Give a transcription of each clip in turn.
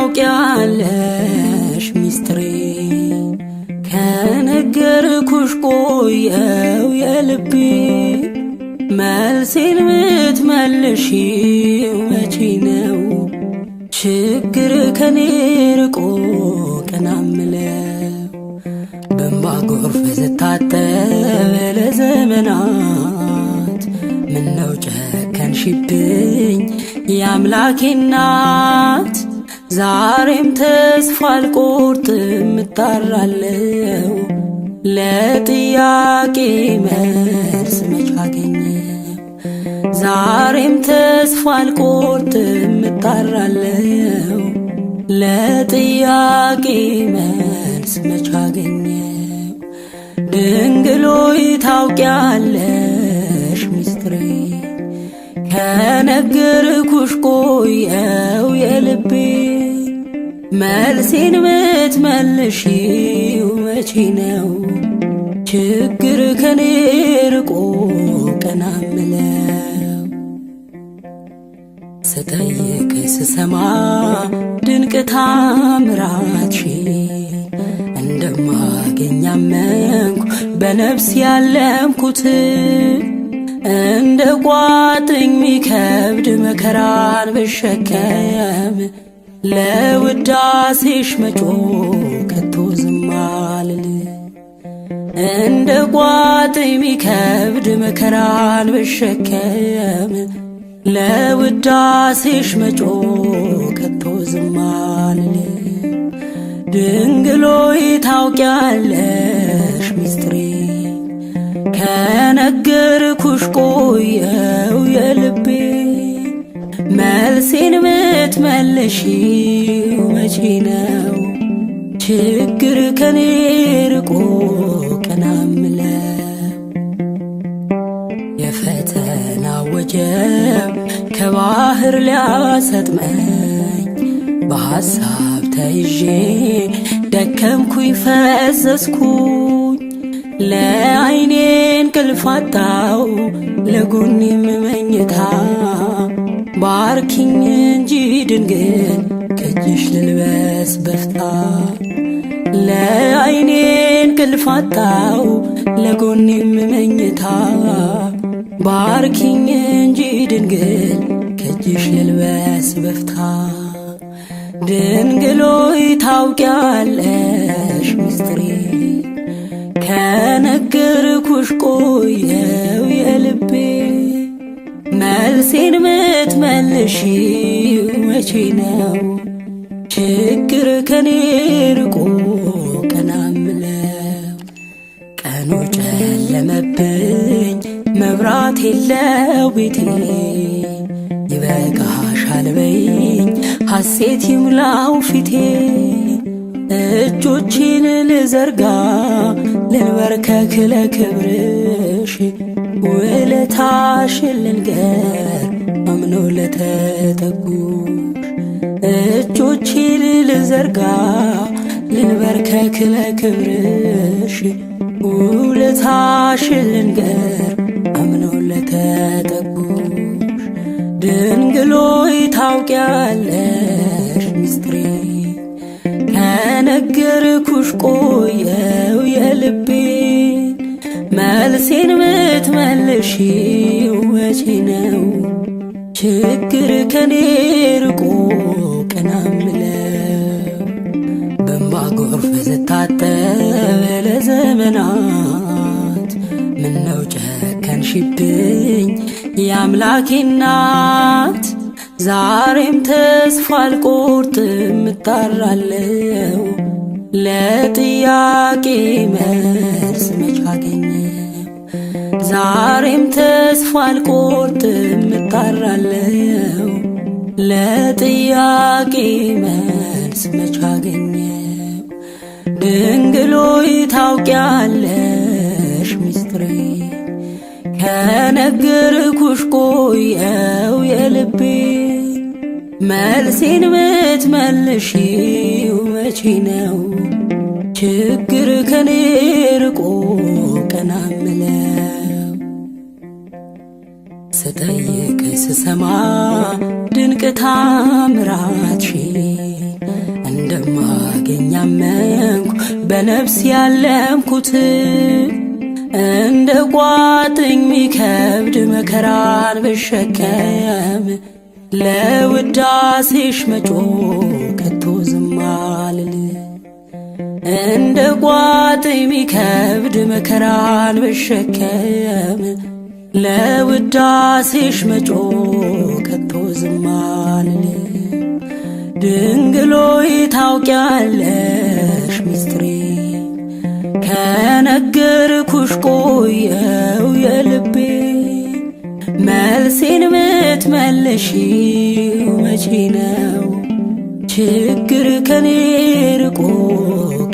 ታውቂያለሽ ሚስጥሬ ከነገርኩሽ ቆየው የልቤ መልሴን ምትመልሺው መቼ ነው? ችግር ከኔ ርቆ ቀና ምለው በእንባ ጎርፍ ስታጠብ ለዘመናት ምነው ጨከንሽብኝ የአምላኬ እናት? ዛሬም ተስፋ አልቆርጥም እጣራለሁ ለጥያቄ መልስ መች አገኘው? ዛሬም ተስፋ አልቆርጥም እጣራለሁ ለጥያቄ መልስ መች አገኘው? ድንግል ሆይ ታውቂያለሽ ሚስጥሬ ከነገርኩሽ ቆየው የልቤ መልሴን ምትመልሺው መቼ ነው? ችግር ከኔ ርቆ ቀና ምለው ስጠይቅ ስሰማ ድንቅ ታምራትሽን እንደማገኝ አመንኩ በነፍስ ያለምኩት እንደ ቋጥኝ ሚከብድ መከራን ብሸከም ለውዳሴሽ መጮህ ከቶ ዝም አልል። እንደ ቋጥኝ ሚከብድ መከራን ብሸከም ለውዳሴሽ መጮህ ከቶ ዝም አልል። ድንግል ሆይ ታውቂያለሽ ሚስጥሬ ከነገርኩሽ ቆየው የልቤ መልሴን ምትመልሺው መቼ ነው? ችግር ከኔ ርቆ ቀና ምለው የፈተና ወጀብ ከባህር ሊያሰጥመኝ በሐሳብ ተይዤ ደከምኩኝ ፈዘዝኩኝ ለዓይኔ እንቅልፍ አጣሁ ለጎኔም መኝታ ባርኪኝ እንጂ ድንግል ከእጅሽ ልልበስ በፍታ ለዓይኔ እንቅልፍ አጣሁ ለጎኔም መኝታ ባርኪኝ እንጂ ድንግል ከእጅሽ ልልበስ በፍታ። ድንግል ሆይ ታውቂያለሽ ሚስጥሬ ከነገርኩሽ ቆየው የልቤ መልሴን ምትመልሺው መቼ ነው? ችግር ከኔ ርቆ ቀና ምለው ቀኑ ጨለመብኝ መብራት የለው ቤቴ ይበቃሻል በይኝ ሐሴት ይምላው ፊቴ እጆቼን ልዘርጋ ልንበርከክ ለክብርሽ ውለታሽን ልንገር አምኖ ለተጠጉሽ። እጆቼን ልዘርጋ ልንበርከክ ለክብርሽ ውለታሽን ልንገር አምኖ ለተጠጉሽ። ድንግል ሆይ ታውቂያለሽ ሚስጥሬ ከነገርኩሽ ቆየው የልቤ መልሴን ምትመልሺው መቼ ነው? ችግር ከኔ ርቆ ቀና ምለው በእንባ ጎርፍ ስታጠብ ለዘመናት ምነው ጨከንሽብኝ የአምላኬ እናት? ዛሬም ተስፋ አልቆርጥም እጣራለሁ ለጥያቄ መልስ መች አገኘው? ዛሬም ተስፋ አልቆርጥም እጣራለሁ ለጥያቄ መልስ መች አገኘው? ድንግል ሆይ ታውቂያለሽ ሚስጥሬ ከነገርኩሽ ቆየው የልቤ መልሴን ምትመልሺው መቼ ነው? ችግር ከኔ ርቆ ቀና ምለው ስጠይቅ ስሰማ ድንቅ ታምራትሽን እንደማገኝ አመንኩ በነፍስ ያለምኩት እንደ ቋጥኝ ሚከብድ መከራን ብሸከም ለውዳሴሽ መጮህ ከቶ ዝም አልል እንደ ቋጥኝ ሚከብድ መከራን ብሸከም ለውዳሴሽ መጮህ ከቶ ዝም አልል ድንግል ሆይ ታውቂያለሽ ሚስጥሬ ከነገርኩሽ ቆየው የልቤ መልሴን ምትመልሺው መቼ ነው ችግር ከኔ ርቆ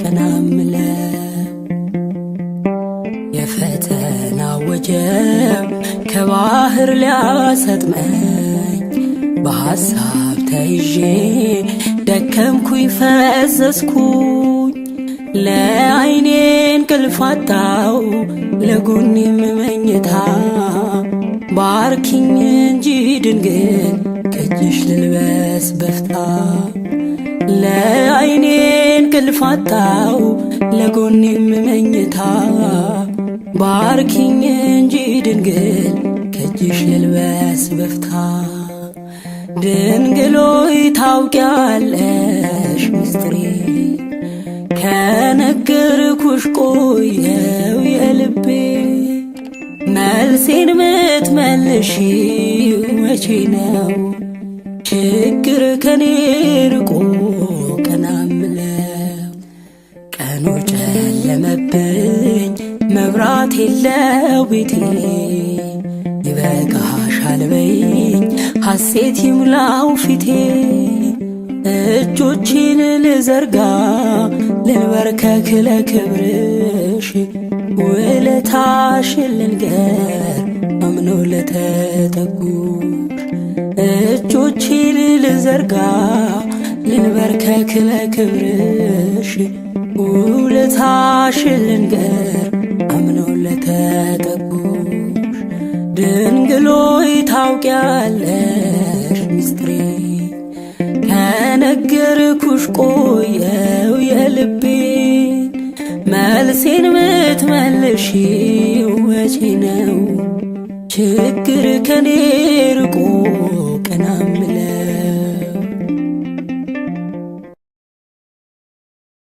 ቀና እምለው የፈተና ወጀብ ከባህር ሊያሰጥመኝ በሐሳብ ተይዤ ደከምኩኝ ፈዘዝኩኝ ለዓይኔ እንቅልፍ አጣሁ ለጎኔም መኝታ ባርኪኝ እንጂ ድንግል ከእጅሽ ልልበስ በፍታ ለዓይኔ እንቅልፍ አጣሁ ለጎኔም መኝታ ባርኪኝ እንጂ ድንግል ከእጅሽ ልልበስ በፍታ ድንግል ሆይ ታውቂያለሽ ሚስጥሬ ከነገርኩሽ ቆየው የልቤ መልሴን ምትመልሺው መቼ ነው ችግር ከኔ ርቆ ቀና እምለው ቀኑ ጨለመብኝ መብራት የለው ቤቴ ይበቃሻል በይኝ ሐሴት ይሙላው ፊቴ እጆቼን ልዘርጋ ልንበርከክ ለክብርሽ ውለታሽን ልንገር አምኖ ለተጠጉሽ እጆቼን ልዘርጋ ልንበርከክ ለክብርሽ ውለታሽን ልንገር አምኖ ለተጠጉሽ ድንግል ሆይ ታውቂያለሽ ሚስጥሬ ከነገርኩሽ ቆየው የልቤን መልሴን ምትመልሺው መቼ ነው ችግር ከኔ ርቆ